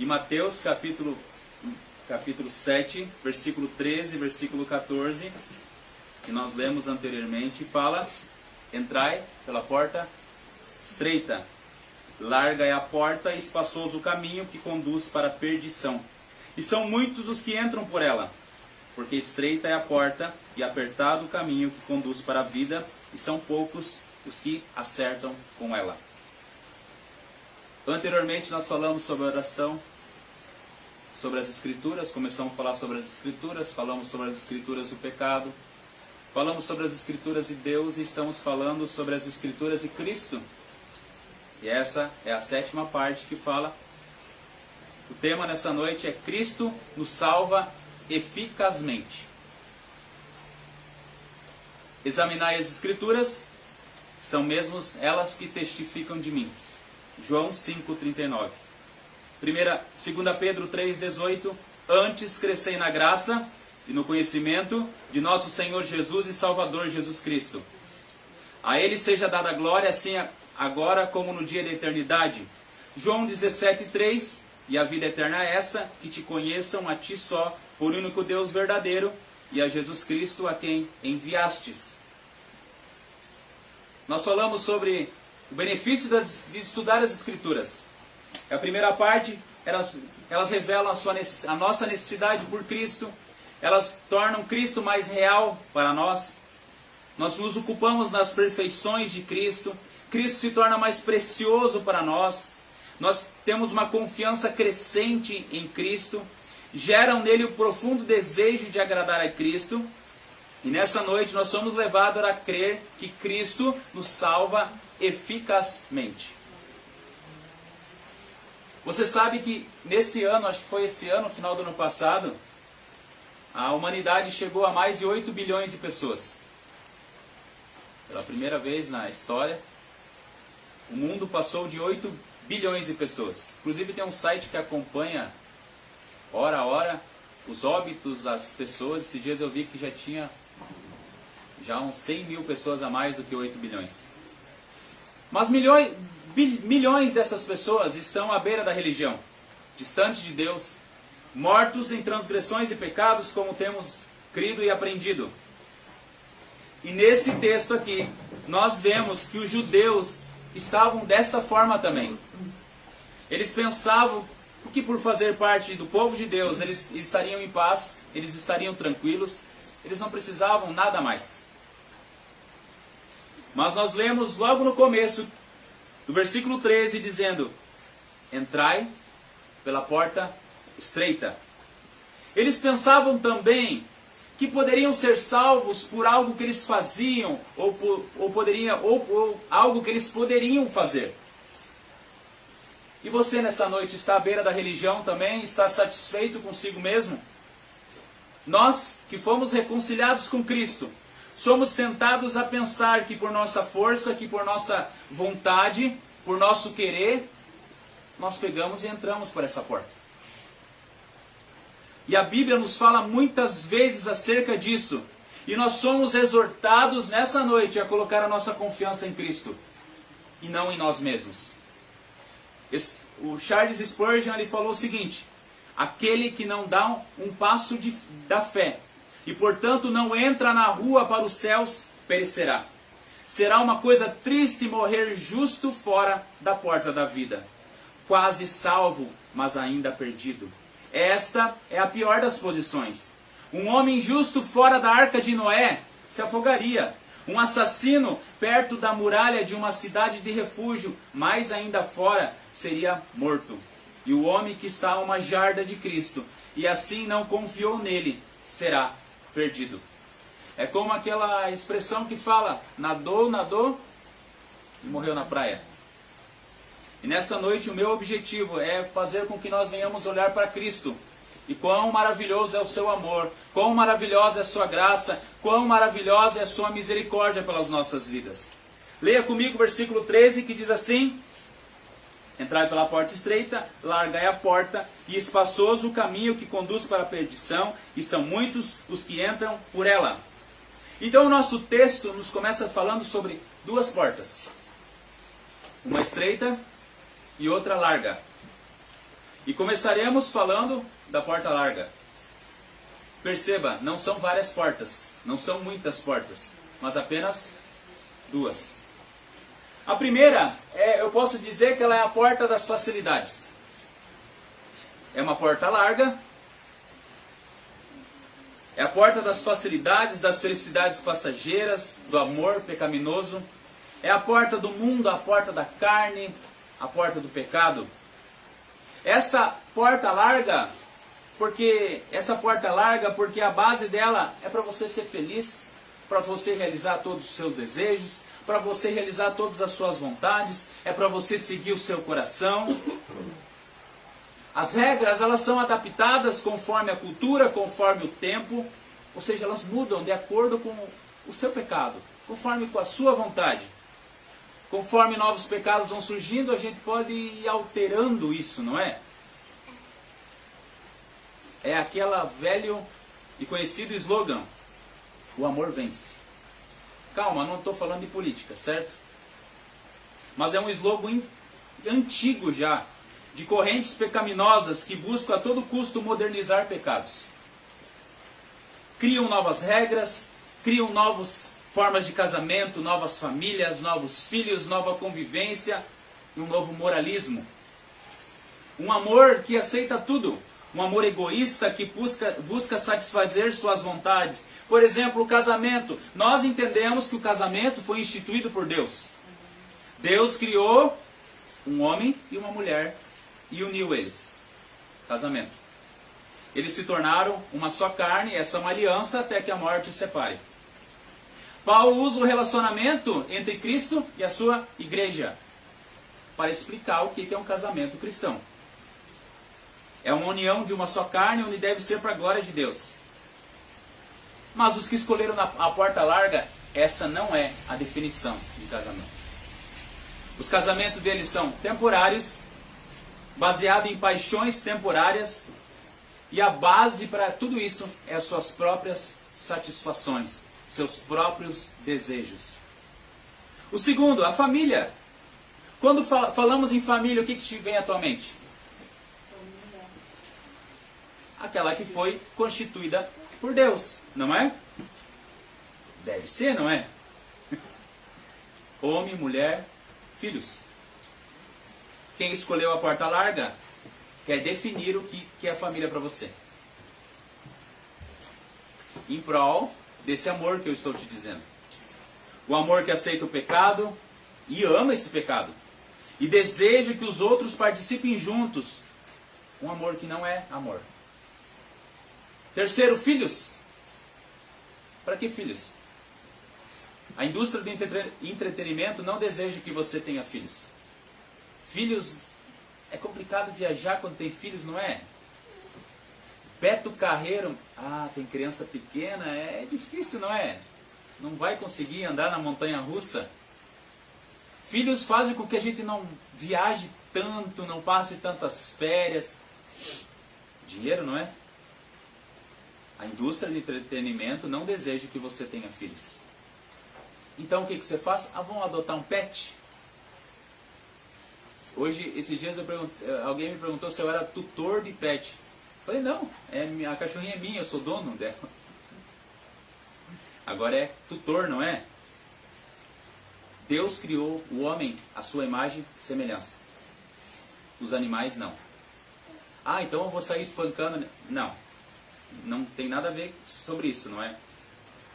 E Mateus capítulo 7, versículo 13, versículo 14, que nós lemos anteriormente, fala: entrai pela porta estreita, larga é a porta e espaçoso o caminho que conduz para a perdição. E são muitos os que entram por ela, porque estreita é a porta e apertado o caminho que conduz para a vida, e são poucos os que acertam com ela. Anteriormente nós falamos sobre a oração, sobre as Escrituras, começamos a falar sobre as Escrituras, falamos sobre as Escrituras do pecado, falamos sobre as Escrituras de Deus e estamos falando sobre as Escrituras de Cristo. E essa é a 7ª parte que fala. O tema nessa noite é: Cristo nos salva eficazmente. Examinai as Escrituras, são mesmos elas que testificam de mim. João 5,39. 2 Pedro 3,18. Antes crescei na graça e no conhecimento de nosso Senhor Jesus e Salvador Jesus Cristo. A Ele seja dada a glória, assim agora como no dia da eternidade. João 17,3. E a vida eterna é esta, que te conheçam a ti só, por único Deus verdadeiro, e a Jesus Cristo a quem enviastes. Nós falamos sobre o benefício de estudar as Escrituras. A primeira parte, elas revelam a nossa necessidade por Cristo, elas tornam Cristo mais real para nós. Nós nos ocupamos das perfeições de Cristo, Cristo se torna mais precioso para nós. Nós temos uma confiança crescente em Cristo, geram nele o profundo desejo de agradar a Cristo. E nessa noite nós somos levados a crer que Cristo nos salva eficazmente. Você sabe que nesse ano, acho que foi esse ano, no final do ano passado, a humanidade chegou a mais de 8 bilhões de pessoas. Pela primeira vez na história, o mundo passou de 8 bilhões de pessoas. Inclusive tem um site que acompanha hora a hora os óbitos das pessoas. Esses dias eu vi que já tinha uns 100 mil pessoas a mais do que 8 bilhões. Mas milhões dessas pessoas estão à beira da religião, distantes de Deus, mortos em transgressões e pecados, como temos crido e aprendido. E nesse texto aqui, nós vemos que os judeus estavam desta forma também. Eles pensavam que por fazer parte do povo de Deus, eles estariam em paz, eles estariam tranquilos, eles não precisavam nada mais. Mas nós lemos logo no começo do versículo 13 dizendo: entrai pela porta estreita. Eles pensavam também que poderiam ser salvos por algo que eles faziam, ou algo que eles poderiam fazer. E você nessa noite está à beira da religião também? Está satisfeito consigo mesmo? Nós que fomos reconciliados com Cristo, somos tentados a pensar que por nossa força, que por nossa vontade, por nosso querer, nós pegamos e entramos por essa porta. E a Bíblia nos fala muitas vezes acerca disso. E nós somos exortados nessa noite a colocar a nossa confiança em Cristo e não em nós mesmos. O Charles Spurgeon ele falou o seguinte: aquele que não dá um passo da fé e portanto não entra na rua para os céus, perecerá. Será uma coisa triste morrer justo fora da porta da vida, quase salvo, mas ainda perdido. Esta é a pior das posições. Um homem justo fora da arca de Noé se afogaria. Um assassino perto da muralha de uma cidade de refúgio, mais ainda fora, seria morto. E o homem que está a uma jarda de Cristo e assim não confiou nele, será perdido. É como aquela expressão que fala: nadou e morreu na praia. E nesta noite o meu objetivo é fazer com que nós venhamos olhar para Cristo. E quão maravilhoso é o seu amor, quão maravilhosa é a sua graça, quão maravilhosa é a sua misericórdia pelas nossas vidas. Leia comigo o versículo 13 que diz assim: entrai pela porta estreita, larga é a porta, e espaçoso o caminho que conduz para a perdição, e são muitos os que entram por ela. Então o nosso texto nos começa falando sobre duas portas. Uma estreita e outra larga. E começaremos falando da porta larga. Perceba, não são várias portas, não são muitas portas, mas apenas duas. A primeira, eu posso dizer que ela é a porta das facilidades. É uma porta larga, é a porta das facilidades, das felicidades passageiras, do amor pecaminoso. É a porta do mundo, a porta da carne, a porta do pecado. Essa porta larga, porque a base dela é para você ser feliz, para você realizar todos os seus desejos, para você realizar todas as suas vontades, é para você seguir o seu coração. As regras, elas são adaptadas conforme a cultura, conforme o tempo, ou seja, elas mudam de acordo com o seu pecado, conforme com a sua vontade. Conforme novos pecados vão surgindo, a gente pode ir alterando isso, não é? É aquele velho e conhecido slogan: o amor vence. Calma, não estou falando de política, certo? Mas é um slogan antigo já, de correntes pecaminosas que buscam a todo custo modernizar pecados. Criam novas regras, criam novas formas de casamento, novas famílias, novos filhos, nova convivência e um novo moralismo. Um amor que aceita tudo. Um amor egoísta que busca satisfazer suas vontades. Por exemplo, o casamento. Nós entendemos que o casamento foi instituído por Deus. Deus criou um homem e uma mulher e uniu eles. Casamento. Eles se tornaram uma só carne, essa é uma aliança até que a morte os separe. Paulo usa o relacionamento entre Cristo e a sua igreja para explicar o que é um casamento cristão. É uma união de uma só carne, onde deve ser para a glória de Deus. Mas os que escolheram a porta larga, essa não é a definição de casamento. Os casamentos deles são temporários, baseados em paixões temporárias, e a base para tudo isso é as suas próprias satisfações, seus próprios desejos. O segundo, a família. Quando falamos em família, o que te vem à tua mente? Aquela que foi constituída por Deus, não é? Deve ser, não é? Homem, mulher, filhos. Quem escolheu a porta larga quer definir o que é a família para você. Em prol desse amor que eu estou te dizendo. O amor que aceita o pecado e ama esse pecado. E deseja que os outros participem juntos. Um amor que não é amor. Terceiro, filhos. Para que filhos? A indústria do entretenimento não deseja que você tenha filhos. Filhos, é complicado viajar quando tem filhos, não é? Beto Carreiro, tem criança pequena, é difícil, não é? Não vai conseguir andar na montanha russa. Filhos fazem com que a gente não viaje tanto, não passe tantas férias. Dinheiro, não é? A indústria do entretenimento não deseja que você tenha filhos. Então o que você faz? Vamos adotar um pet? Hoje, esses dias, alguém me perguntou se eu era tutor de pet. Eu falei, não, a cachorrinha é minha, eu sou dono dela. Agora é tutor, não é? Deus criou o homem à sua imagem e semelhança. Os animais não. Então eu vou sair espancando. Não. Não tem nada a ver sobre isso, não é?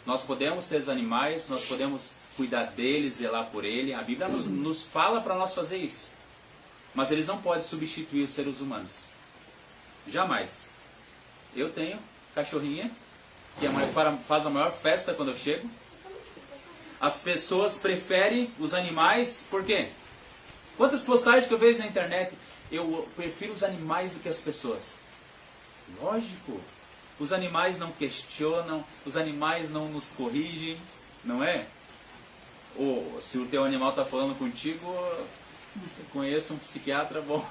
Nós podemos ter os animais, nós podemos cuidar deles, zelar por ele. A Bíblia nos fala para nós fazer isso. Mas eles não podem substituir os seres humanos. Jamais. Eu tenho cachorrinha, que faz a maior festa quando eu chego. As pessoas preferem os animais, por quê? Quantas postagens que eu vejo na internet? Eu prefiro os animais do que as pessoas. Lógico. Os animais não questionam, os animais não nos corrigem, não é? Ou se o teu animal está falando contigo, eu conheço um psiquiatra bom.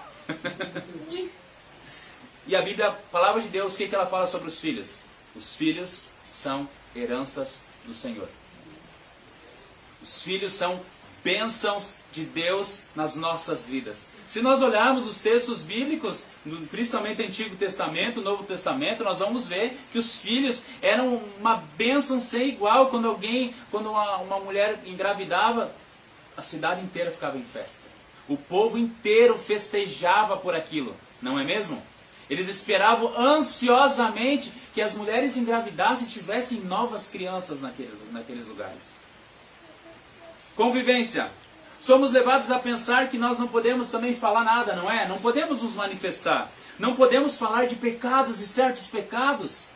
E a Bíblia, a palavra de Deus, o que ela fala sobre os filhos? Os filhos são heranças do Senhor. Os filhos são bênçãos de Deus nas nossas vidas. Se nós olharmos os textos bíblicos, principalmente Antigo Testamento, Novo Testamento, nós vamos ver que os filhos eram uma bênção sem igual. Quando uma mulher engravidava, a cidade inteira ficava em festa. O povo inteiro festejava por aquilo, não é mesmo? Eles esperavam ansiosamente que as mulheres engravidassem e tivessem novas crianças naqueles lugares. Convivência. Somos levados a pensar que nós não podemos também falar nada, não é? Não podemos nos manifestar. Não podemos falar de pecados e certos pecados.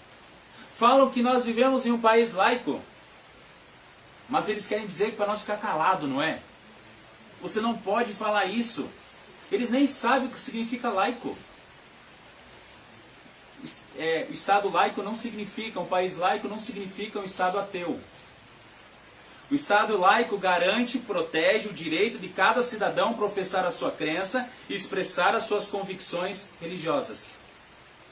Falam que nós vivemos em um país laico. Mas eles querem dizer que para nós ficar calado, não é? Você não pode falar isso. Eles nem sabem o que significa laico. Estado laico não significa, um país laico não significa um Estado ateu. O Estado laico garante e protege o direito de cada cidadão professar a sua crença e expressar as suas convicções religiosas.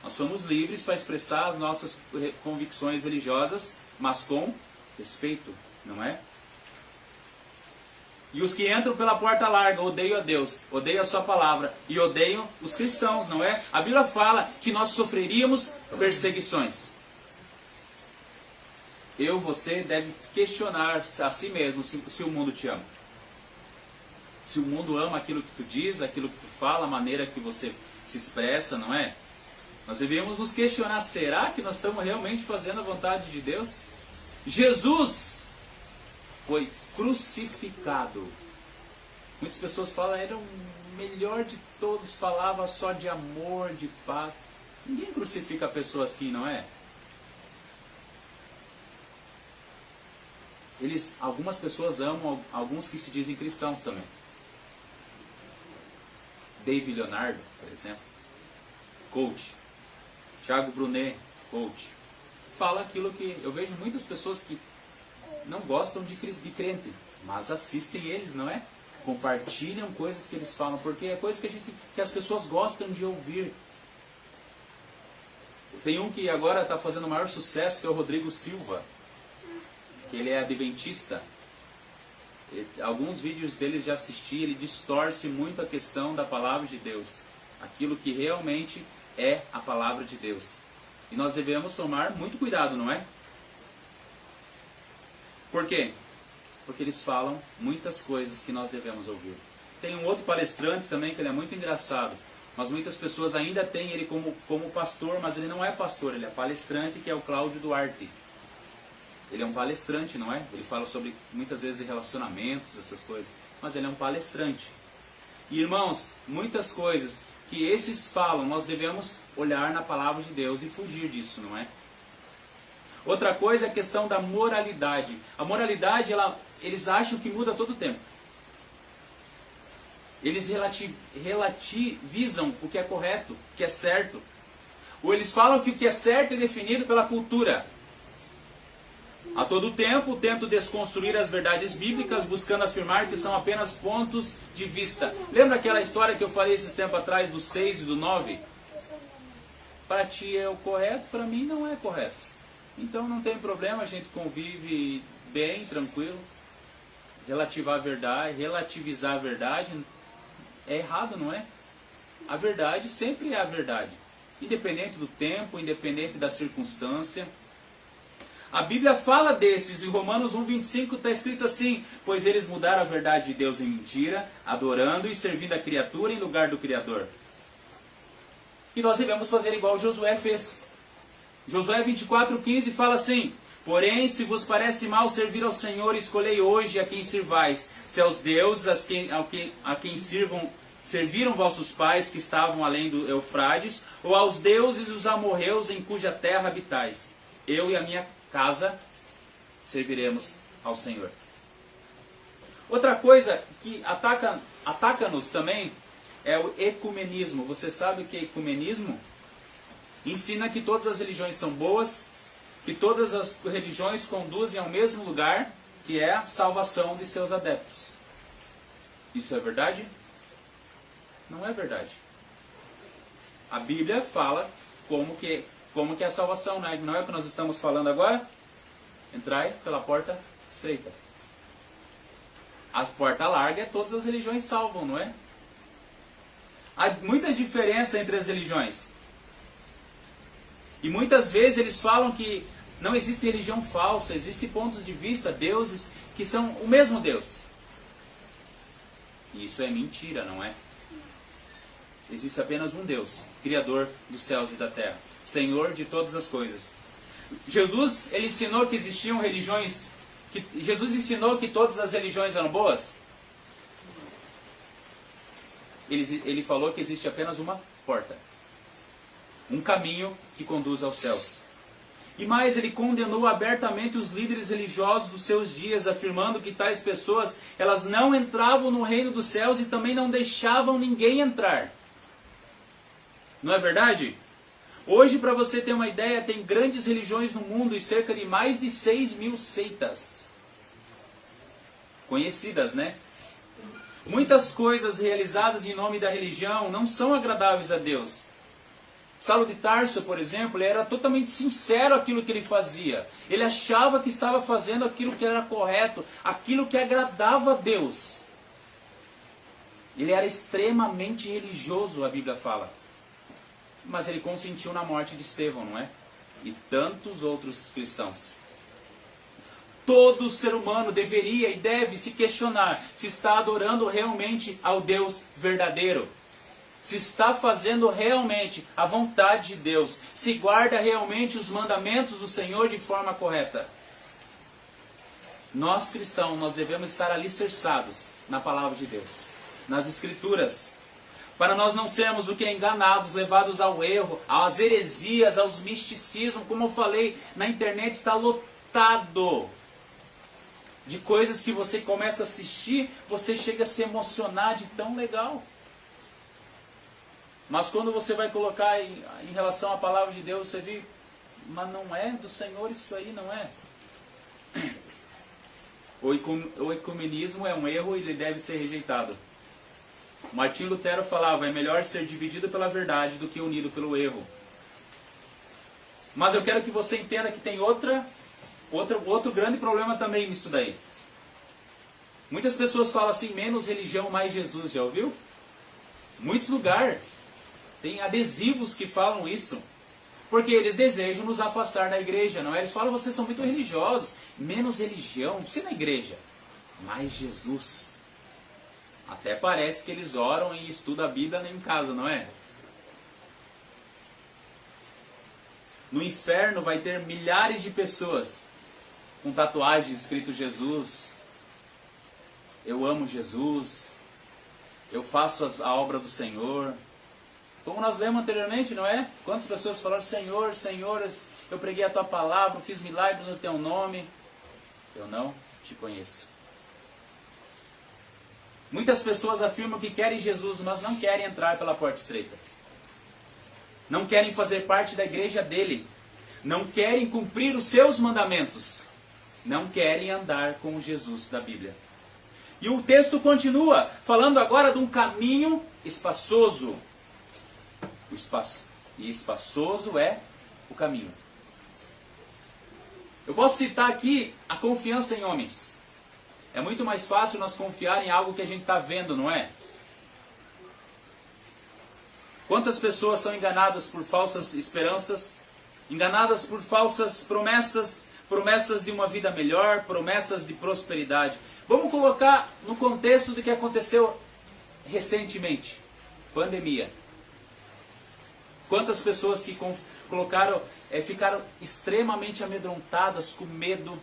Nós somos livres para expressar as nossas convicções religiosas, mas com respeito, não é? E os que entram pela porta larga odeiam a Deus, odeiam a sua palavra e odeiam os cristãos, não é? A Bíblia fala que nós sofreríamos perseguições. Você deve questionar a si mesmo se o mundo te ama. Se o mundo ama aquilo que tu diz, aquilo que tu fala, a maneira que você se expressa, não é? Nós devemos nos questionar, será que nós estamos realmente fazendo a vontade de Deus? Jesus foi crucificado. Muitas pessoas falam, era o melhor de todos, falava só de amor, de paz. Ninguém crucifica a pessoa assim, não é? Algumas pessoas amam alguns que se dizem cristãos também. David Leonardo, por exemplo, coach. Thiago Brunet, coach. Fala aquilo que eu vejo muitas pessoas que não gostam de crente, mas assistem eles, não é? Compartilham coisas que eles falam, porque é coisa que as pessoas gostam de ouvir. Tem um que agora está fazendo o maior sucesso, que é o Rodrigo Silva, que ele é adventista. Alguns vídeos dele já assisti, ele distorce muito a questão da palavra de Deus, aquilo que realmente é a palavra de Deus. E nós devemos tomar muito cuidado, não é? Por quê? Porque eles falam muitas coisas que nós devemos ouvir. Tem um outro palestrante também que ele é muito engraçado, mas muitas pessoas ainda têm ele como pastor, mas ele não é pastor, ele é palestrante, que é o Cláudio Duarte. Ele é um palestrante, não é? Ele fala sobre, muitas vezes, relacionamentos, essas coisas. Mas ele é um palestrante. E, irmãos, muitas coisas que esses falam, nós devemos olhar na palavra de Deus e fugir disso, não é? Outra coisa é a questão da moralidade. A moralidade, eles acham que muda todo o tempo. Eles relativizam o que é correto, o que é certo. Ou eles falam que o que é certo é definido pela cultura. A todo tempo, tento desconstruir as verdades bíblicas, buscando afirmar que são apenas pontos de vista. Lembra aquela história que eu falei esses tempos atrás, do 6 e do 9? Para ti é o correto, para mim não é correto. Então não tem problema, a gente convive bem, tranquilo. Relativizar a verdade é errado, não é? A verdade sempre é a verdade. Independente do tempo, independente da circunstância. A Bíblia fala desses, em Romanos 1,25 está escrito assim: pois eles mudaram a verdade de Deus em mentira, adorando e servindo a criatura em lugar do Criador. E nós devemos fazer igual Josué fez. Josué 24,15 fala assim: porém, se vos parece mal servir ao Senhor, escolhei hoje a quem sirvais, se aos deuses a quem serviram vossos pais que estavam além do Eufrates, ou aos deuses dos amorreus em cuja terra habitais. Eu e a minha casa serviremos ao Senhor. Outra coisa que ataca-nos também é o ecumenismo. Você sabe o que é ecumenismo? Ensina que todas as religiões são boas, que todas as religiões conduzem ao mesmo lugar, que é a salvação de seus adeptos. Isso é verdade? Não é verdade. A Bíblia fala como que é a salvação, né? Não é o que nós estamos falando agora? Entrai pela porta estreita. A porta larga, todas as religiões salvam, não é? Há muita diferença entre as religiões. E muitas vezes eles falam que não existe religião falsa, existem pontos de vista, deuses que são o mesmo Deus. E isso é mentira, não é? Existe apenas um Deus, Criador dos céus e da terra, Senhor de todas as coisas. Jesus, ele ensinou que existiam religiões, Jesus ensinou que todas as religiões eram boas? Ele falou que existe apenas uma porta, um caminho que conduz aos céus. E mais, ele condenou abertamente os líderes religiosos dos seus dias, afirmando que tais pessoas, elas não entravam no reino dos céus e também não deixavam ninguém entrar. Não é verdade? Hoje, para você ter uma ideia, tem grandes religiões no mundo e cerca de mais de 6.000 seitas. Conhecidas, né? Muitas coisas realizadas em nome da religião não são agradáveis a Deus. Saulo de Tarso, por exemplo, ele era totalmente sincero aquilo que ele fazia. Ele achava que estava fazendo aquilo que era correto, aquilo que agradava a Deus. Ele era extremamente religioso, a Bíblia fala. Mas ele consentiu na morte de Estevão, não é? E tantos outros cristãos. Todo ser humano deveria e deve se questionar se está adorando realmente ao Deus verdadeiro. Se está fazendo realmente a vontade de Deus. Se guarda realmente os mandamentos do Senhor de forma correta. Nós cristãos, nós devemos estar alicerçados na palavra de Deus. Nas Escrituras. Para nós não sermos o que enganados, levados ao erro, às heresias, aos misticismos. Como eu falei, na internet está lotado de coisas que você começa a assistir, você chega a se emocionar de tão legal. Mas quando você vai colocar em relação à palavra de Deus, você vê, mas não é do Senhor isso aí, não é? O ecumenismo é um erro e ele deve ser rejeitado. Martinho Lutero falava, é melhor ser dividido pela verdade do que unido pelo erro. Mas eu quero que você entenda que tem outro grande problema também nisso daí. Muitas pessoas falam assim, menos religião, mais Jesus, já ouviu? Muitos lugares tem adesivos que falam isso. Porque eles desejam nos afastar da igreja, não é? Eles falam, vocês são muito religiosos. Menos religião, não precisa ir na igreja. Mais Jesus. Até parece que eles oram e estudam a Bíblia em casa, não é? No inferno vai ter milhares de pessoas com tatuagens escrito Jesus. Eu amo Jesus. Eu faço a obra do Senhor. Como nós lemos anteriormente, não é? Quantas pessoas falaram, Senhor, Senhor, eu preguei a Tua palavra, fiz milagres no Teu nome. Eu não te conheço. Muitas pessoas afirmam que querem Jesus, mas não querem entrar pela porta estreita. Não querem fazer parte da igreja dele. Não querem cumprir os seus mandamentos. Não querem andar com Jesus da Bíblia. E o texto continua, falando agora de um caminho espaçoso. E espaçoso é o caminho. Eu posso citar aqui a confiança em homens. É muito mais fácil nós confiar em algo que a gente está vendo, não é? Quantas pessoas são enganadas por falsas esperanças, enganadas por falsas promessas, promessas de uma vida melhor, promessas de prosperidade. Vamos colocar no contexto do que aconteceu recentemente. Pandemia. Quantas pessoas que ficaram extremamente amedrontadas, com medo.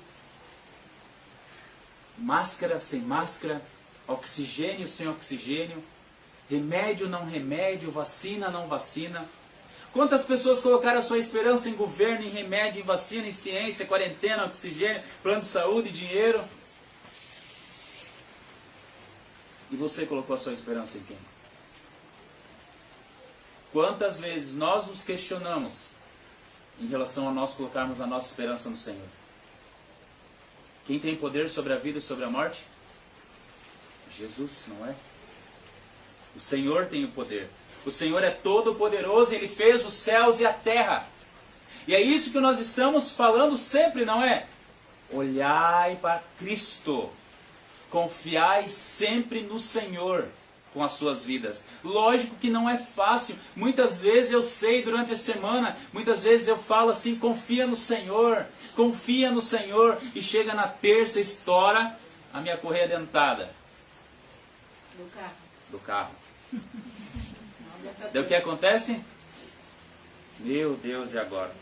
Máscara sem máscara, oxigênio sem oxigênio, remédio não remédio, vacina não vacina. Quantas pessoas colocaram a sua esperança em governo, em remédio, em vacina, em ciência, quarentena, oxigênio, plano de saúde, dinheiro? E você colocou a sua esperança em quem? Quantas vezes nós nos questionamos em relação a nós colocarmos a nossa esperança no Senhor? Quem tem poder sobre a vida e sobre a morte? Jesus, não é? O Senhor tem o poder. O Senhor é todo poderoso, Ele fez os céus e a terra. E é isso que nós estamos falando sempre, não é? Olhai para Cristo. Confiai sempre no Senhor. com as suas vidas. Lógico que não é fácil. Muitas vezes eu sei durante a semana, muitas vezes eu falo assim, confia no Senhor, e chega na terça, estoura a minha correia dentada. Do carro. Daí o que acontece? Meu Deus, e agora?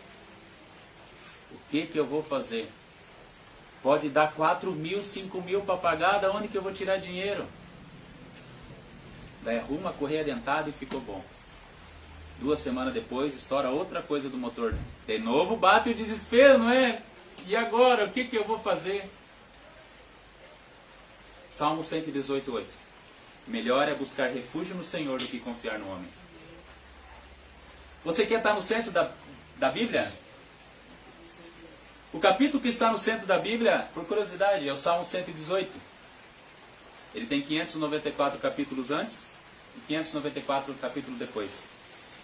O que eu vou fazer? Pode dar 4 mil, 5 mil para pagar, da onde que eu vou tirar dinheiro? Daí arruma a correia dentada e ficou bom. 2 semanas depois, estoura outra coisa do motor. De novo bate o desespero, não é? E agora, o que eu vou fazer? Salmo 118:8. Melhor é buscar refúgio no Senhor do que confiar no homem. Você quer estar no centro da Bíblia? O capítulo que está no centro da Bíblia, por curiosidade, é o Salmo 118. Ele tem 594 capítulos antes e 594 capítulos depois.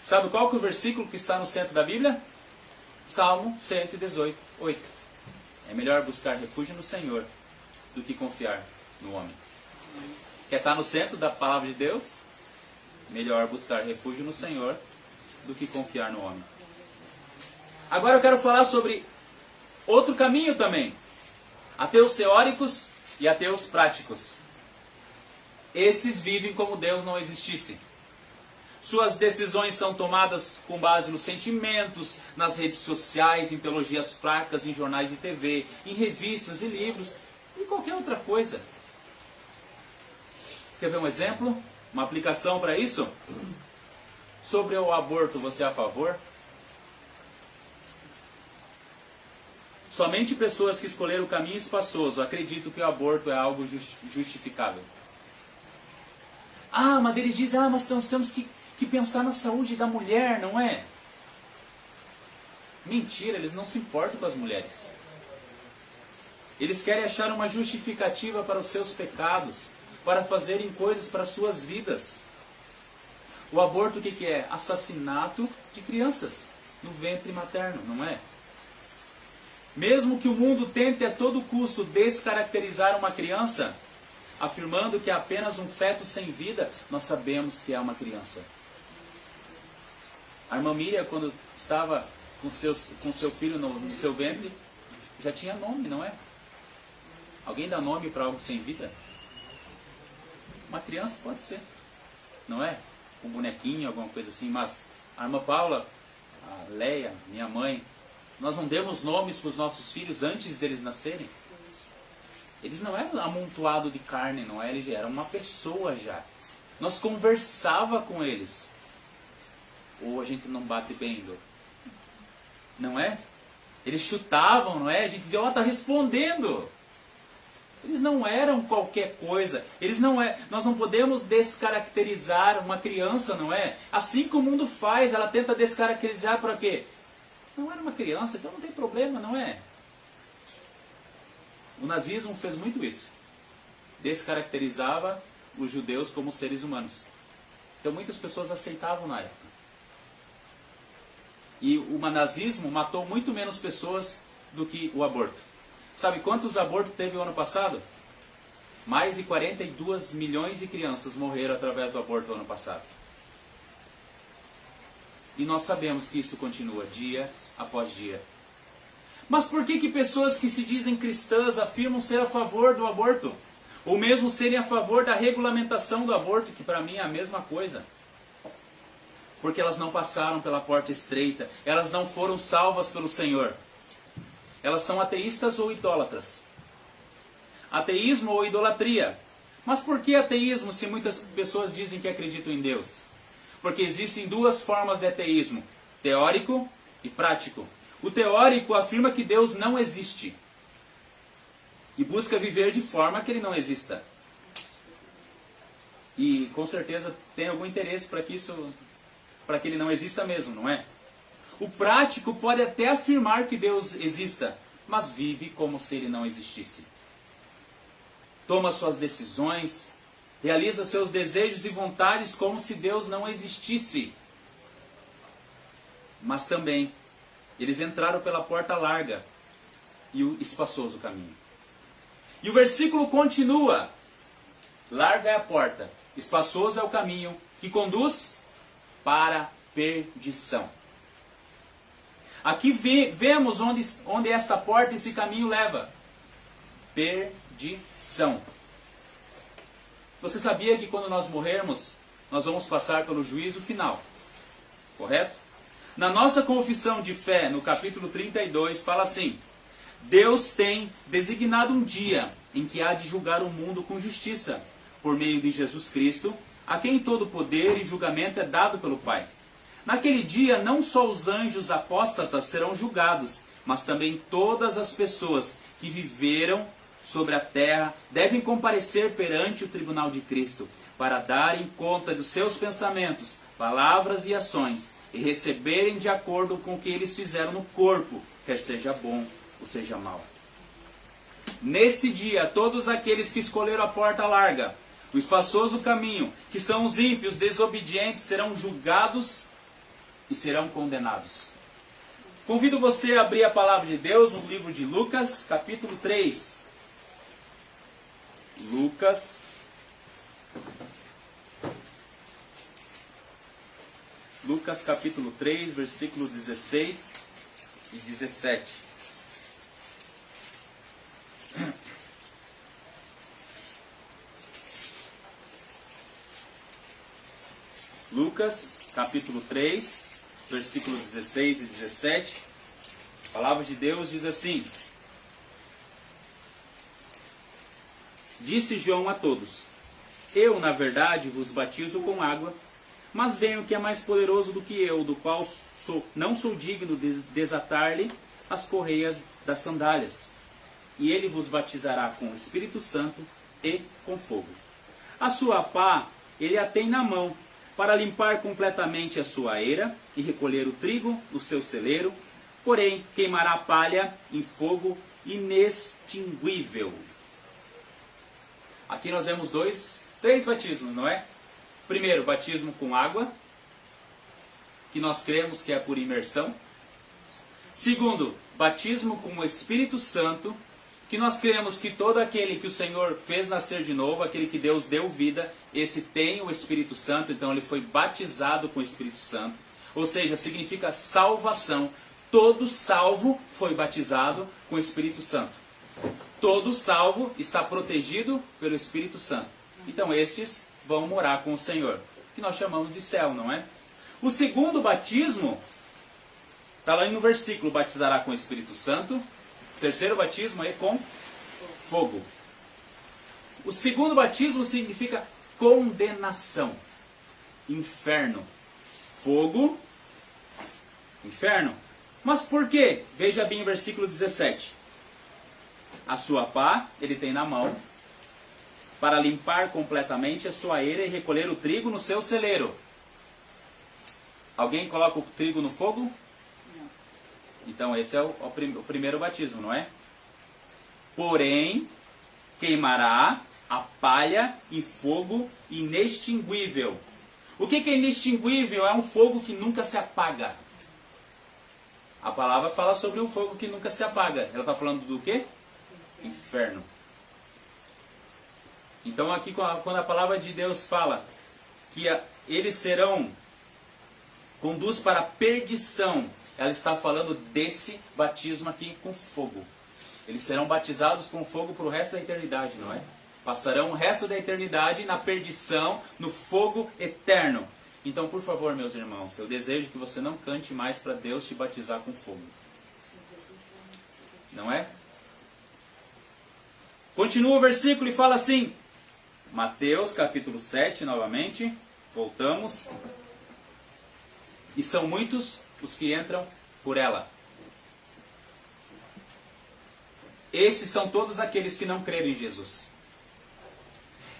Sabe qual que é o versículo que está no centro da Bíblia? Salmo 118:8. É melhor buscar refúgio no Senhor do que confiar no homem. Quer estar no centro da palavra de Deus? Melhor buscar refúgio no Senhor do que confiar no homem. Agora eu quero falar sobre outro caminho também. Ateus teóricos e ateus práticos. Esses vivem como Deus não existisse. Suas decisões são tomadas com base nos sentimentos, nas redes sociais, em teologias fracas, em jornais de TV, em revistas e livros e qualquer outra coisa. Quer ver um exemplo? Uma aplicação para isso? Sobre o aborto, você é a favor? Somente pessoas que escolheram o caminho espaçoso acreditam que o aborto é algo justificável. Mas eles dizem, mas nós temos que pensar na saúde da mulher, não é? Mentira, eles não se importam com as mulheres. Eles querem achar uma justificativa para os seus pecados, para fazerem coisas para as suas vidas. O aborto o que é? Assassinato de crianças no ventre materno, não é? Mesmo que o mundo tente a todo custo descaracterizar uma criança, afirmando que é apenas um feto sem vida, nós sabemos que é uma criança. A irmã Miriam, quando estava com seu filho no seu ventre, já tinha nome, não é? Alguém dá nome para algo sem vida? Uma criança pode ser, não é? Um bonequinho, alguma coisa assim, mas a irmã Paula, a Leia, minha mãe, nós não demos nomes para os nossos filhos antes deles nascerem. Eles não eram amontoado de carne, não é? Eles já eram uma pessoa já. Nós conversava com eles. Ou a gente não bate bem, não é? Eles chutavam, não é? A gente dizia, está respondendo. Eles não eram qualquer coisa. Nós não podemos descaracterizar uma criança, não é? Assim que o mundo faz, ela tenta descaracterizar para quê? Não era uma criança, então não tem problema, não é? O nazismo fez muito isso. Descaracterizava os judeus como seres humanos. Então muitas pessoas aceitavam na época. E o nazismo matou muito menos pessoas do que o aborto. Sabe quantos abortos teve o ano passado? Mais de 42 milhões de crianças morreram através do aborto no ano passado. E nós sabemos que isso continua dia após dia. Mas por que pessoas que se dizem cristãs afirmam ser a favor do aborto? Ou mesmo serem a favor da regulamentação do aborto, que para mim é a mesma coisa. Porque elas não passaram pela porta estreita, elas não foram salvas pelo Senhor. Elas são ateístas ou idólatras. Ateísmo ou idolatria. Mas por que ateísmo se muitas pessoas dizem que acreditam em Deus? Porque existem duas formas de ateísmo, teórico e prático. O teórico afirma que Deus não existe e busca viver de forma que ele não exista. E com certeza tem algum interesse para que ele não exista mesmo, não é? O prático pode até afirmar que Deus exista, mas vive como se ele não existisse. Toma suas decisões, realiza seus desejos e vontades como se Deus não existisse. Mas também, eles entraram pela porta larga e o espaçoso caminho. E o versículo continua. Larga é a porta Espaçoso é o caminho que conduz para a perdição. Aqui vemos onde esta porta, esse caminho leva. Perdição. Você sabia que quando nós morrermos, nós vamos passar pelo juízo final? Correto? Na nossa confissão de fé, no capítulo 32, fala assim: Deus tem designado um dia em que há de julgar o mundo com justiça, por meio de Jesus Cristo, a quem todo poder e julgamento é dado pelo Pai. Naquele dia, não só os anjos apóstatas serão julgados, mas também todas as pessoas que viveram sobre a terra devem comparecer perante o tribunal de Cristo, para darem conta dos seus pensamentos, palavras e ações, e receberem de acordo com o que eles fizeram no corpo, quer seja bom ou seja mau. Neste dia, todos aqueles que escolheram a porta larga, o espaçoso caminho, que são os ímpios, desobedientes, serão julgados e serão condenados. Convido você a abrir a palavra de Deus no livro de Lucas, capítulo 3. Lucas capítulo 3, versículo 16 e 17. Lucas capítulo 3, versículo 16 e 17. A palavra de Deus diz assim: Disse João a todos: Eu, na verdade, vos batizo com água, mas vem o que é mais poderoso do que eu, do qual não sou digno de desatar-lhe as correias das sandálias. E ele vos batizará com o Espírito Santo e com fogo. A sua pá ele a tem na mão, para limpar completamente a sua eira e recolher o trigo no seu celeiro, porém queimará a palha em fogo inextinguível. Aqui nós vemos três batismos, não é? Primeiro, batismo com água, que nós cremos que é por imersão. Segundo, batismo com o Espírito Santo, que nós cremos que todo aquele que o Senhor fez nascer de novo, aquele que Deus deu vida, esse tem o Espírito Santo, então ele foi batizado com o Espírito Santo. Ou seja, significa salvação. Todo salvo foi batizado com o Espírito Santo. Todo salvo está protegido pelo Espírito Santo. Então estes vão morar com o Senhor, que nós chamamos de céu, não é? O segundo batismo, está lá no versículo, batizará com o Espírito Santo. O terceiro batismo é com fogo. O segundo batismo significa condenação. Inferno. Fogo. Inferno. Mas por quê? Veja bem o versículo 17. A sua pá ele tem na mão, para limpar completamente a sua eira e recolher o trigo no seu celeiro. Alguém coloca o trigo no fogo? Não. Então esse é o primeiro batismo, não é? Porém, queimará a palha em fogo inextinguível. O que é inextinguível? É um fogo que nunca se apaga. A palavra fala sobre um fogo que nunca se apaga. Ela está falando do quê? Inferno. Então aqui quando a palavra de Deus fala que eles serão, conduz para a perdição, ela está falando desse batismo aqui com fogo. Eles serão batizados com fogo para o resto da eternidade, não é? Passarão o resto da eternidade na perdição, no fogo eterno. Então, por favor, meus irmãos, eu desejo que você não cante mais para Deus te batizar com fogo. Não é? Continua o versículo e fala assim, Mateus capítulo 7, novamente, voltamos. E são muitos os que entram por ela. Esses são todos aqueles que não creram em Jesus.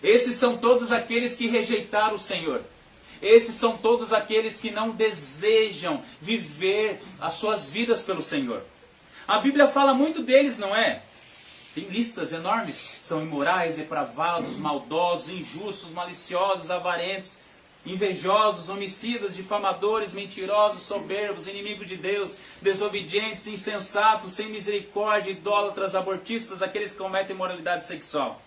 Esses são todos aqueles que rejeitaram o Senhor. Esses são todos aqueles que não desejam viver as suas vidas pelo Senhor. A Bíblia fala muito deles, não é? Tem listas enormes. São imorais, depravados, maldosos, injustos, maliciosos, avarentos, invejosos, homicidas, difamadores, mentirosos, soberbos, inimigos de Deus, desobedientes, insensatos, sem misericórdia, idólatras, abortistas, aqueles que cometem imoralidade sexual.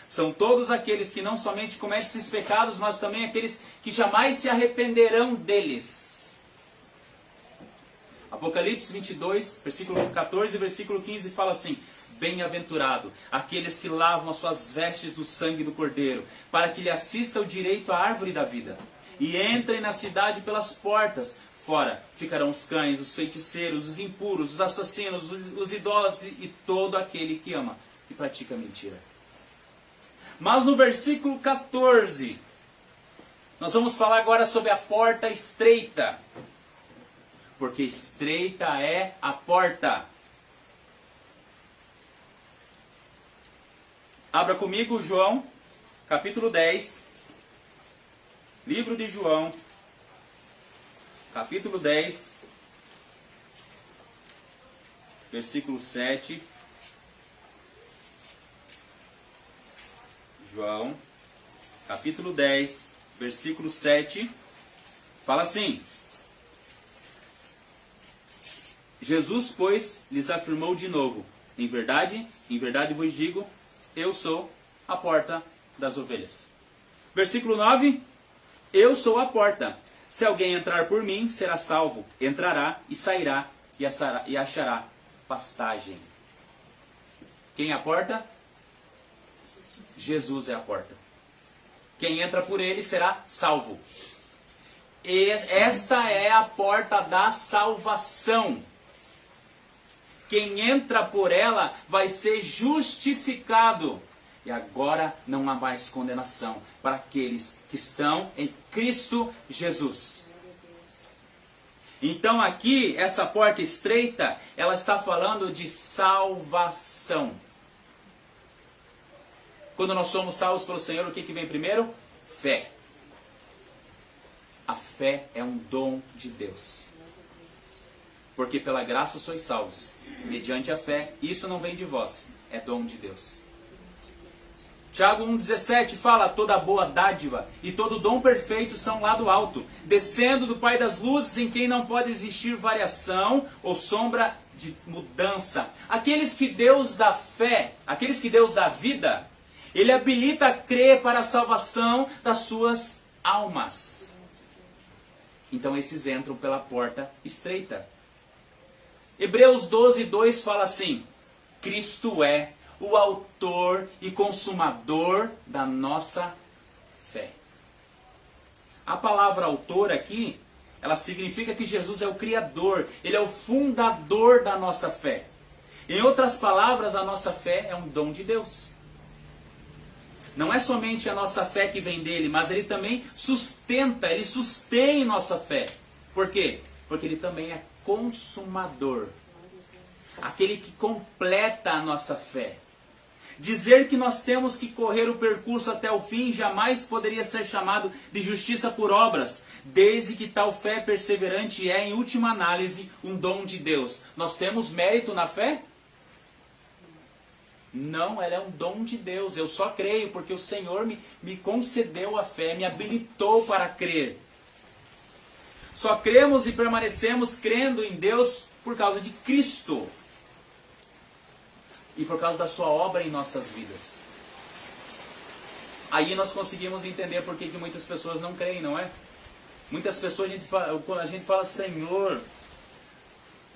São todos aqueles que não somente cometem esses pecados, mas também aqueles que jamais se arrependerão deles. Apocalipse 22, versículo 14 e versículo 15 fala assim: bem-aventurado aqueles que lavam as suas vestes do sangue do Cordeiro, para que lhe assista o direito à árvore da vida, e entrem na cidade pelas portas. Fora ficarão os cães, os feiticeiros, os impuros, os assassinos, os idólatras e todo aquele que ama e pratica mentira. Mas no versículo 14, nós vamos falar agora sobre a porta estreita. Porque estreita é a porta. Abra comigo João, capítulo 10. Livro de João, capítulo 10, versículo 7. João, capítulo 10, versículo 7. Fala assim: Jesus, pois, lhes afirmou de novo: em verdade vos digo, eu sou a porta das ovelhas. Versículo 9: eu sou a porta. Se alguém entrar por mim, será salvo. Entrará e sairá e achará pastagem. Quem é a porta? Jesus é a porta. Quem entra por ele será salvo. E esta é a porta da salvação. Quem entra por ela vai ser justificado. E agora não há mais condenação para aqueles que estão em Cristo Jesus. Então aqui, essa porta estreita, ela está falando de salvação. Quando nós somos salvos pelo Senhor, o que vem primeiro? Fé. A fé é um dom de Deus. Porque pela graça sois salvos, mediante a fé. Isso não vem de vós, é dom de Deus. Tiago 1,17 fala: toda boa dádiva e todo dom perfeito são lá do alto, descendo do Pai das luzes, em quem não pode existir variação ou sombra de mudança. Aqueles que Deus dá fé, aqueles que Deus dá vida, Ele habilita a crer para a salvação das suas almas. Então esses entram pela porta estreita. Hebreus 12:2 fala assim: Cristo é o autor e consumador da nossa fé. A palavra autor aqui, ela significa que Jesus é o Criador, Ele é o fundador da nossa fé. Em outras palavras, a nossa fé é um dom de Deus. Não é somente a nossa fé que vem dele, mas Ele também sustenta, Ele sustém nossa fé. Por quê? Porque Ele também é consumador. Aquele que completa a nossa fé. Dizer que nós temos que correr o percurso até o fim jamais poderia ser chamado de justiça por obras, desde que tal fé perseverante é, em última análise, um dom de Deus. Nós temos mérito na fé? Não, ela é um dom de Deus. Eu só creio porque o Senhor me concedeu a fé, me habilitou para crer. Só cremos e permanecemos crendo em Deus por causa de Cristo. E por causa da sua obra em nossas vidas. Aí nós conseguimos entender por que muitas pessoas não creem, não é? Muitas pessoas, quando a gente fala, Senhor,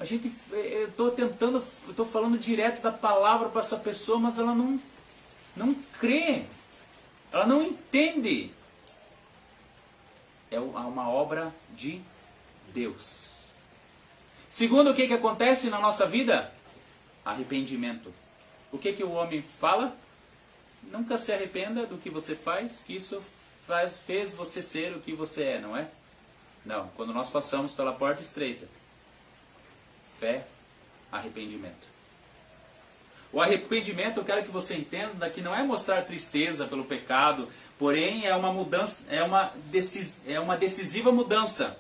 eu estou falando direto da palavra para essa pessoa, mas ela não crê. Ela não entende. É uma obra de Deus. Segundo, o que acontece na nossa vida? Arrependimento. O que o homem fala? Nunca se arrependa do que você faz, que isso fez você ser o que você é, não é? Não, quando nós passamos pela porta estreita, fé, arrependimento. O arrependimento, eu quero que você entenda que não é mostrar tristeza pelo pecado, porém é uma mudança, é uma decisiva mudança.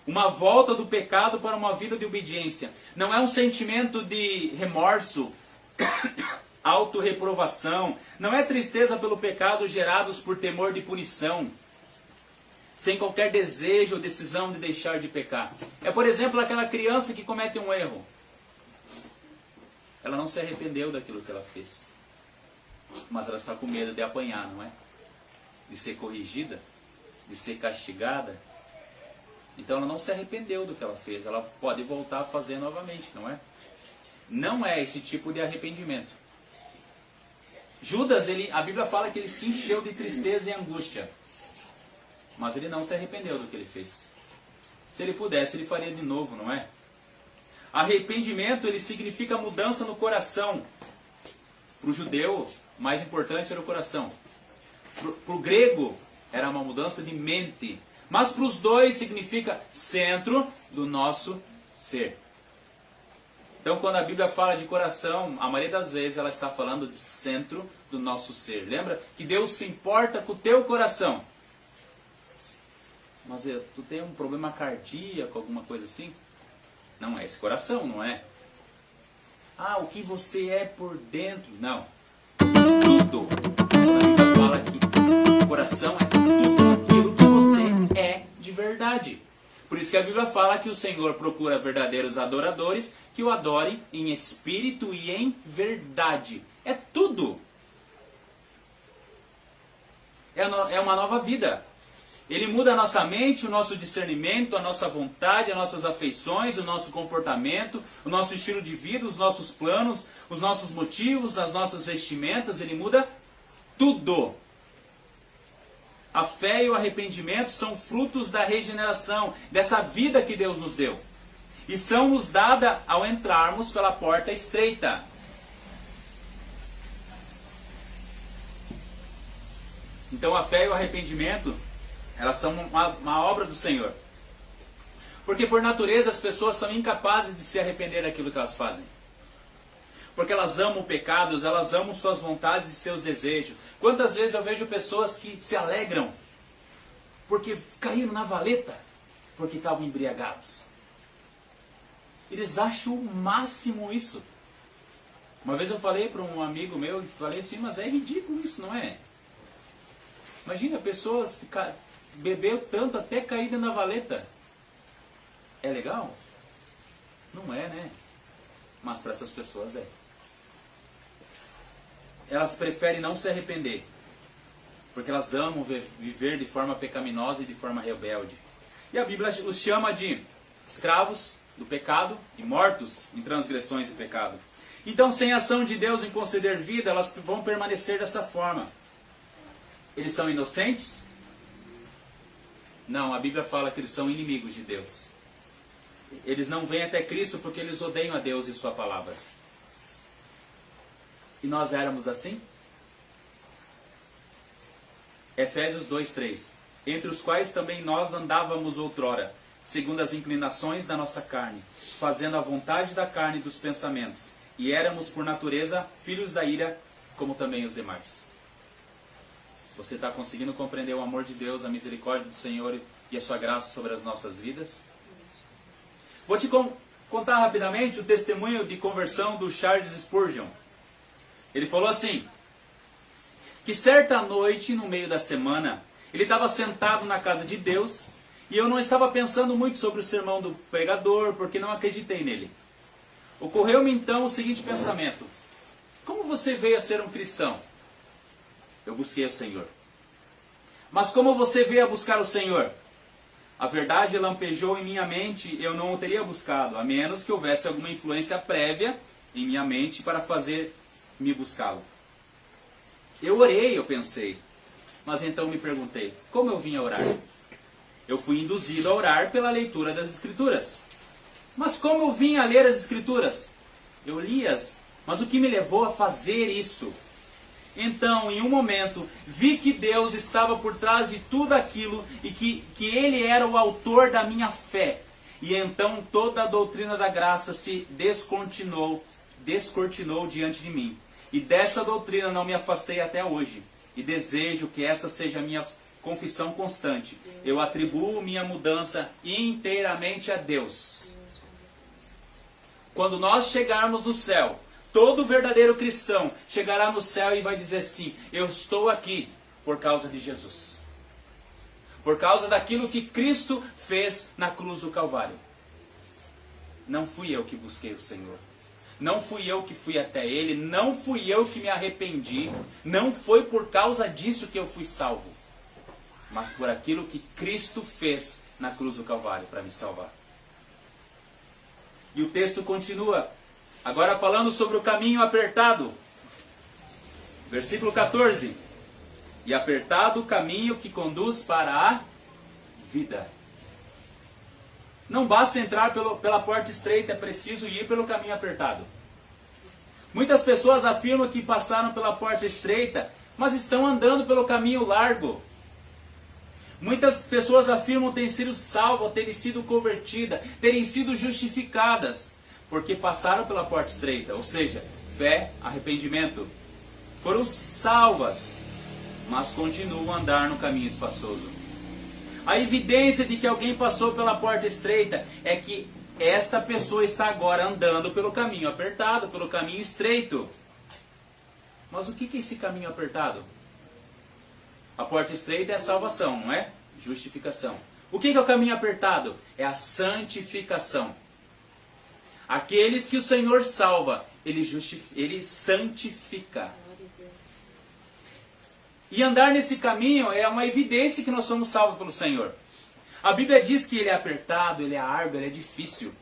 Uma volta do pecado para uma vida de obediência. Não é um sentimento de remorso, autorreprovação. Não é tristeza pelo pecado gerados por temor de punição, sem qualquer desejo ou decisão de deixar de pecar. É, por exemplo, aquela criança que comete um erro. Ela não se arrependeu daquilo que ela fez. mas ela está com medo de apanhar, não é? De ser corrigida, de ser castigada. Então ela não se arrependeu do que ela fez, ela pode voltar a fazer novamente, não é? Não é esse tipo de arrependimento. Judas, a Bíblia fala que ele se encheu de tristeza e angústia, mas ele não se arrependeu do que ele fez. Se ele pudesse, ele faria de novo, não é? Arrependimento, ele significa mudança no coração. Para o judeu, mais importante era o coração. Para o grego, era uma mudança de mente. Mas para os dois significa centro do nosso ser. Então quando a Bíblia fala de coração, a maioria das vezes ela está falando de centro do nosso ser. Lembra que Deus se importa com o teu coração. Mas tu tem um problema cardíaco, alguma coisa assim? Não é esse coração, não é? Ah, o que você é por dentro. Não. Tudo. A Bíblia fala que o coração é tudo aquilo que você é de verdade. Por isso que a Bíblia fala que o Senhor procura verdadeiros adoradores que o adorem em espírito e em verdade. É tudo. É uma nova vida. Ele muda a nossa mente, o nosso discernimento, a nossa vontade, as nossas afeições, o nosso comportamento, o nosso estilo de vida, os nossos planos, os nossos motivos, as nossas vestimentas. Ele muda tudo. A fé e o arrependimento são frutos da regeneração, dessa vida que Deus nos deu. E são nos dadas ao entrarmos pela porta estreita. Então a fé e o arrependimento, elas são uma obra do Senhor. Porque por natureza as pessoas são incapazes de se arrepender daquilo que elas fazem. Porque elas amam o pecado, elas amam suas vontades e seus desejos. Quantas vezes eu vejo pessoas que se alegram porque caíram na valeta, porque estavam embriagados. Eles acham o máximo isso. Uma vez eu falei para um amigo meu, falei assim, mas é ridículo isso, não é? Imagina, a pessoa bebeu tanto até cair na valeta. É legal? Não é, né? Mas para essas pessoas é. Elas preferem não se arrepender, porque elas amam viver de forma pecaminosa e de forma rebelde. E a Bíblia os chama de escravos do pecado e mortos em transgressões e pecado. Então, sem a ação de Deus em conceder vida, elas vão permanecer dessa forma. Eles são inocentes? Não, a Bíblia fala que eles são inimigos de Deus. Eles não vêm até Cristo porque eles odeiam a Deus e sua palavra. E nós éramos assim? Efésios 2:3. Entre os quais também nós andávamos outrora, segundo as inclinações da nossa carne, fazendo a vontade da carne e dos pensamentos. E éramos, por natureza, filhos da ira, como também os demais. Você está conseguindo compreender o amor de Deus, a misericórdia do Senhor e a sua graça sobre as nossas vidas? Vou te contar rapidamente o testemunho de conversão do Charles Spurgeon. Ele falou assim, que certa noite, no meio da semana, ele estava sentado na casa de Deus, e eu não estava pensando muito sobre o sermão do pregador, porque não acreditei nele. Ocorreu-me então o seguinte pensamento: como você veio a ser um cristão? Eu busquei o Senhor. Mas como você veio a buscar o Senhor? A verdade lampejou em minha mente, eu não o teria buscado, a menos que houvesse alguma influência prévia em minha mente para fazer-me buscá-lo. Eu orei, eu pensei, mas então me perguntei, como eu vim a orar? Eu fui induzido a orar pela leitura das Escrituras. Mas como eu vim a ler as Escrituras? Eu li-as, mas o que me levou a fazer isso? Então, em um momento, vi que Deus estava por trás de tudo aquilo e que Ele era o autor da minha fé. E então toda a doutrina da graça se descortinou diante de mim. E dessa doutrina não me afastei até hoje. E desejo que essa seja a minha confissão constante. Eu atribuo minha mudança inteiramente a Deus. Quando nós chegarmos no céu, todo verdadeiro cristão chegará no céu e vai dizer assim: eu estou aqui por causa de Jesus. Por causa daquilo que Cristo fez na cruz do Calvário. Não fui eu que busquei o Senhor. Não fui eu que fui até Ele, não fui eu que me arrependi, não foi por causa disso que eu fui salvo, mas por aquilo que Cristo fez na cruz do Calvário para me salvar. E o texto continua, agora falando sobre o caminho apertado. Versículo 14. E apertado o caminho que conduz para a vida. Não basta entrar pela porta estreita, é preciso ir pelo caminho apertado. Muitas pessoas afirmam que passaram pela porta estreita, mas estão andando pelo caminho largo. Muitas pessoas afirmam terem sido salvas, terem sido convertidas, terem sido justificadas, porque passaram pela porta estreita, ou seja, fé, arrependimento. Foram salvas, mas continuam a andar no caminho espaçoso. A evidência de que alguém passou pela porta estreita é que esta pessoa está agora andando pelo caminho apertado, pelo caminho estreito. Mas o que é esse caminho apertado? A porta estreita é a salvação, não é? Justificação. O que é o caminho apertado? É a santificação. Aqueles que o Senhor salva, Ele santifica. E andar nesse caminho é uma evidência que nós somos salvos pelo Senhor. A Bíblia diz que ele é apertado, ele é árduo, ele é difícil.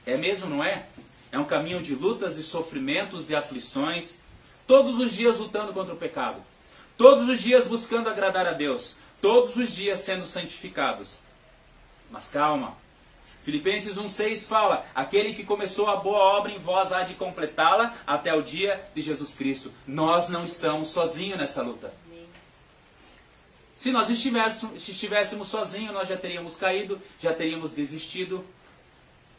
É mesmo, não é? É um caminho de lutas e sofrimentos, de aflições, todos os dias lutando contra o pecado. Todos os dias buscando agradar a Deus. Todos os dias sendo santificados. Mas calma. Filipenses 1,6 fala, aquele que começou a boa obra em vós há de completá-la até o dia de Jesus Cristo. Nós não estamos sozinhos nessa luta. Se nós estivéssemos sozinhos, nós já teríamos caído, já teríamos desistido.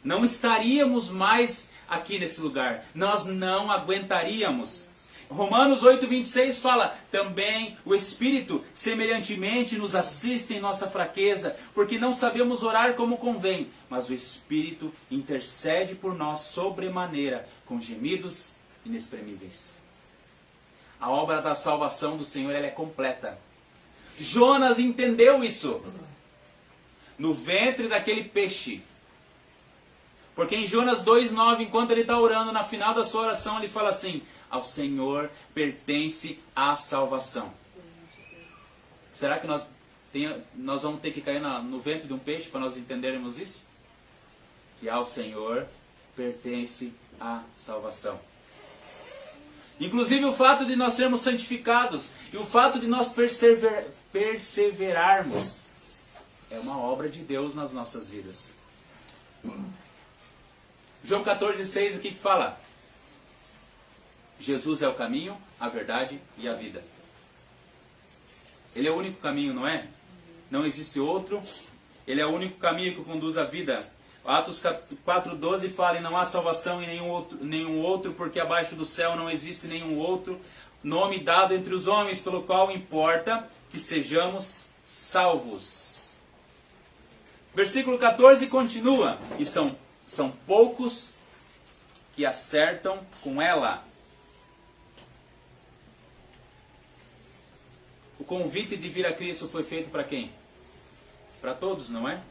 Não estaríamos mais aqui nesse lugar. Nós não aguentaríamos. Romanos 8,26 fala, também o Espírito semelhantemente nos assiste em nossa fraqueza, porque não sabemos orar como convém, mas o Espírito intercede por nós sobremaneira, com gemidos inexprimíveis. A obra da salvação do Senhor ela é completa. Jonas entendeu isso no ventre daquele peixe. Porque em Jonas 2,9, enquanto ele está orando, na final da sua oração, ele fala assim, ao Senhor pertence a salvação. Será que nós vamos ter que cair no ventre de um peixe para nós entendermos isso? Que ao Senhor pertence a salvação. Inclusive o fato de nós sermos santificados e o fato de nós perseverarmos é uma obra de Deus nas nossas vidas. João 14,6, o que fala? Jesus é o caminho, a verdade e a vida. Ele é o único caminho, não é? Não existe outro. Ele é o único caminho que conduz à vida. Atos 4,12 fala, e não há salvação em nenhum outro, porque abaixo do céu não existe nenhum outro nome dado entre os homens, pelo qual importa que sejamos salvos. Versículo 14 continua, e são poucos que acertam com ela. O convite de vir a Cristo foi feito para quem? Para todos, não é?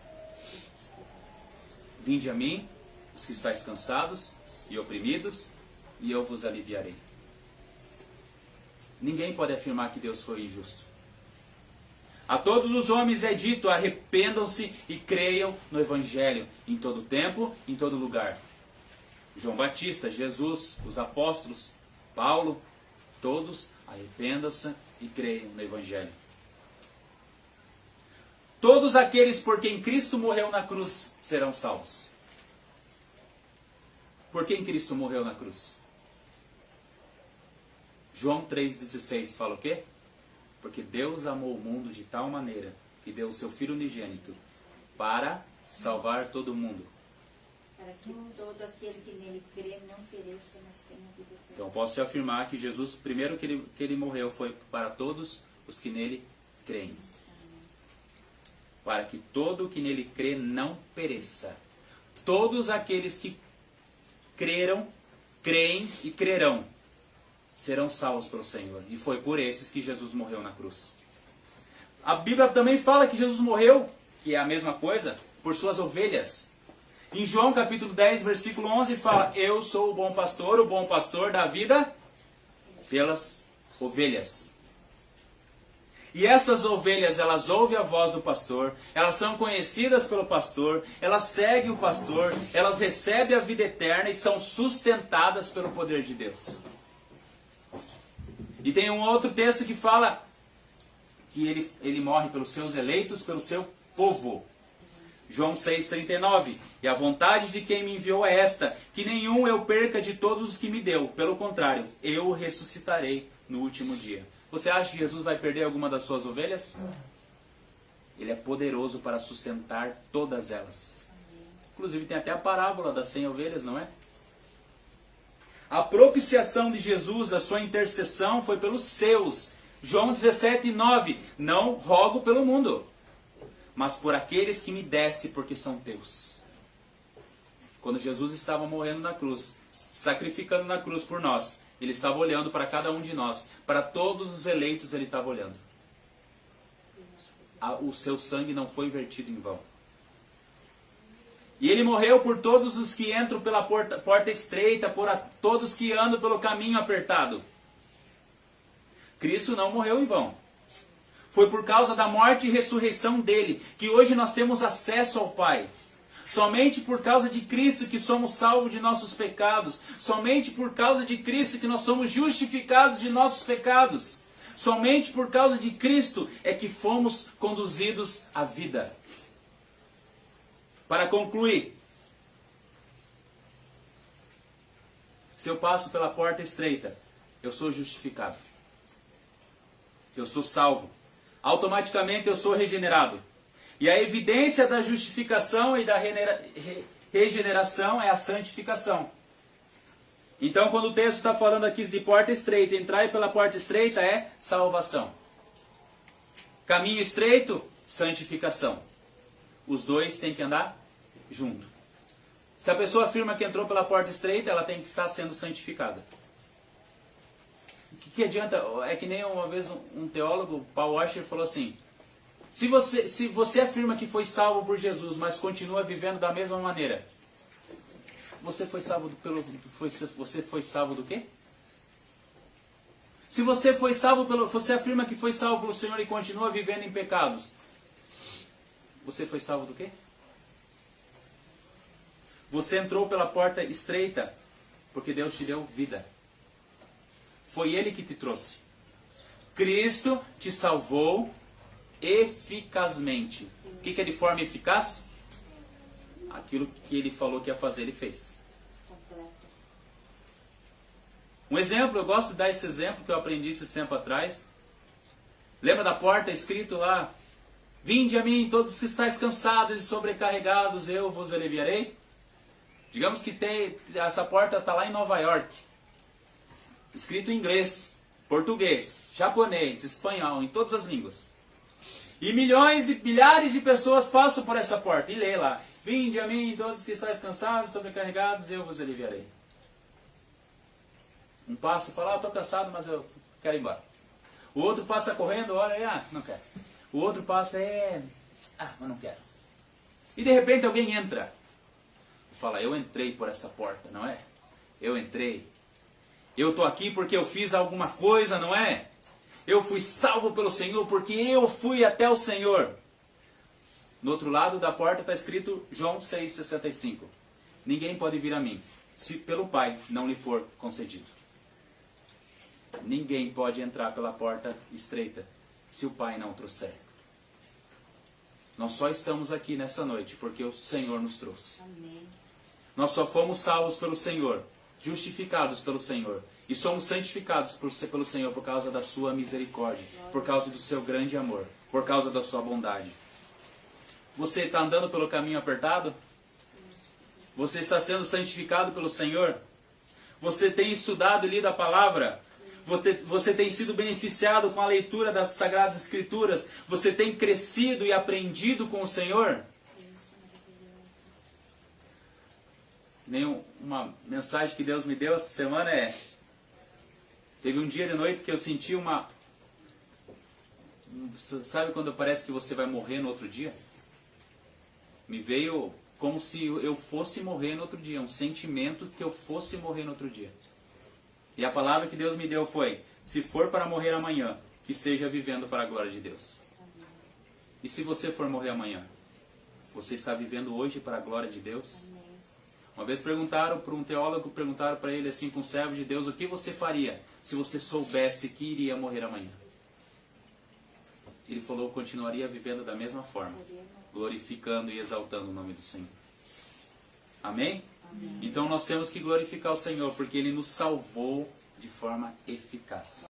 Vinde a mim, os que estáis cansados e oprimidos, e eu vos aliviarei. Ninguém pode afirmar que Deus foi injusto. A todos os homens é dito, arrependam-se e creiam no Evangelho, em todo tempo, em todo lugar. João Batista, Jesus, os apóstolos, Paulo, todos arrependam-se e creiam no Evangelho. Todos aqueles por quem Cristo morreu na cruz serão salvos. Por quem Cristo morreu na cruz? João 3,16 fala o quê? Porque Deus amou o mundo de tal maneira que deu o seu Filho unigênito para salvar todo mundo. Para que todo aquele que nele crê não pereça, mas tenha vida eterna. Então posso te afirmar que Jesus, primeiro que ele morreu, foi para todos os que nele creem. Para que todo o que nele crê não pereça. Todos aqueles que creram, creem e crerão serão salvos pelo Senhor. E foi por esses que Jesus morreu na cruz. A Bíblia também fala que Jesus morreu, que é a mesma coisa, por suas ovelhas. Em João capítulo 10, versículo 11, fala: eu sou o bom pastor dá vida pelas ovelhas. E essas ovelhas, elas ouvem a voz do pastor, elas são conhecidas pelo pastor, elas seguem o pastor, elas recebem a vida eterna e são sustentadas pelo poder de Deus. E tem um outro texto que fala que ele morre pelos seus eleitos, pelo seu povo. João 6,39. E a vontade de quem me enviou é esta, que nenhum eu perca de todos os que me deu. Pelo contrário, eu o ressuscitarei no último dia. Você acha que Jesus vai perder alguma das suas ovelhas? Ele é poderoso para sustentar todas elas. Inclusive tem até a parábola das 100 ovelhas, não é? A propiciação de Jesus, a sua intercessão foi pelos seus. João 17,9. Não rogo pelo mundo, mas por aqueles que me deste, porque são teus. Quando Jesus estava morrendo na cruz, sacrificando na cruz por nós, ele estava olhando para cada um de nós. Para todos os eleitos ele estava olhando. O seu sangue não foi vertido em vão. E ele morreu por todos os que entram pela porta estreita, por todos que andam pelo caminho apertado. Cristo não morreu em vão. Foi por causa da morte e ressurreição dele que hoje nós temos acesso ao Pai. Somente por causa de Cristo que somos salvos de nossos pecados. Somente por causa de Cristo que nós somos justificados de nossos pecados. Somente por causa de Cristo é que fomos conduzidos à vida. Para concluir, se eu passo pela porta estreita, eu sou justificado. Eu sou salvo. Automaticamente eu sou regenerado. E a evidência da justificação e da regeneração é a santificação. Então, quando o texto está falando aqui de porta estreita, entrar pela porta estreita é salvação. Caminho estreito, santificação. Os dois têm que andar junto. Se a pessoa afirma que entrou pela porta estreita, ela tem que estar sendo santificada. O que adianta? É que nem uma vez um teólogo, Paul Washer, falou assim: se você afirma que foi salvo por Jesus, mas continua vivendo da mesma maneira, você foi salvo você foi salvo do quê? Se você foi salvo você afirma que foi salvo pelo Senhor e continua vivendo em pecados, você foi salvo do quê? Você entrou pela porta estreita porque Deus te deu vida. Foi Ele que te trouxe. Cristo te salvou eficazmente. O que é de forma eficaz? Aquilo que Ele falou que ia fazer, Ele fez. Um exemplo, eu gosto de dar esse exemplo que eu aprendi esses tempos atrás. Lembra da porta escrito lá: vinde a mim todos que estáis cansados e sobrecarregados, eu vos aliviarei? Digamos que essa porta está lá em Nova York. Escrito em inglês, português, japonês, espanhol, em todas as línguas. E milhares de pessoas passam por essa porta e lê lá: vinde a mim todos que estáis cansados, sobrecarregados, eu vos aliviarei. Um passa e fala: estou cansado, mas eu quero ir embora. O outro passa correndo, olha e não quero. O outro passa mas não quero. E de repente alguém entra. Fala: eu entrei por essa porta, não é? Eu entrei. Eu estou aqui porque eu fiz alguma coisa, não é? Eu fui salvo pelo Senhor porque eu fui até o Senhor. No outro lado da porta está escrito João 6,65. Ninguém pode vir a mim, se pelo Pai não lhe for concedido. Ninguém pode entrar pela porta estreita, se o Pai não o trouxer. Nós só estamos aqui nessa noite porque o Senhor nos trouxe. Amém. Nós só fomos salvos pelo Senhor, justificados pelo Senhor. E somos santificados pelo Senhor por causa da sua misericórdia, por causa do seu grande amor, por causa da sua bondade. Você está andando pelo caminho apertado? Você está sendo santificado pelo Senhor? Você tem estudado e lido a palavra? Você tem sido beneficiado com a leitura das Sagradas Escrituras? Você tem crescido e aprendido com o Senhor? Uma mensagem que Deus me deu essa semana teve um dia de noite que eu senti sabe quando parece que você vai morrer no outro dia? Me veio como se eu fosse morrer no outro dia, um sentimento que eu fosse morrer no outro dia. E a palavra que Deus me deu foi: se for para morrer amanhã, que seja vivendo para a glória de Deus. E se você for morrer amanhã, você está vivendo hoje para a glória de Deus? Uma vez perguntaram para um teólogo, perguntaram para ele assim, para um servo de Deus: o que você faria se você soubesse que iria morrer amanhã? Ele falou: continuaria vivendo da mesma forma, glorificando e exaltando o nome do Senhor. Amém? Amém. Então nós temos que glorificar o Senhor, porque Ele nos salvou de forma eficaz.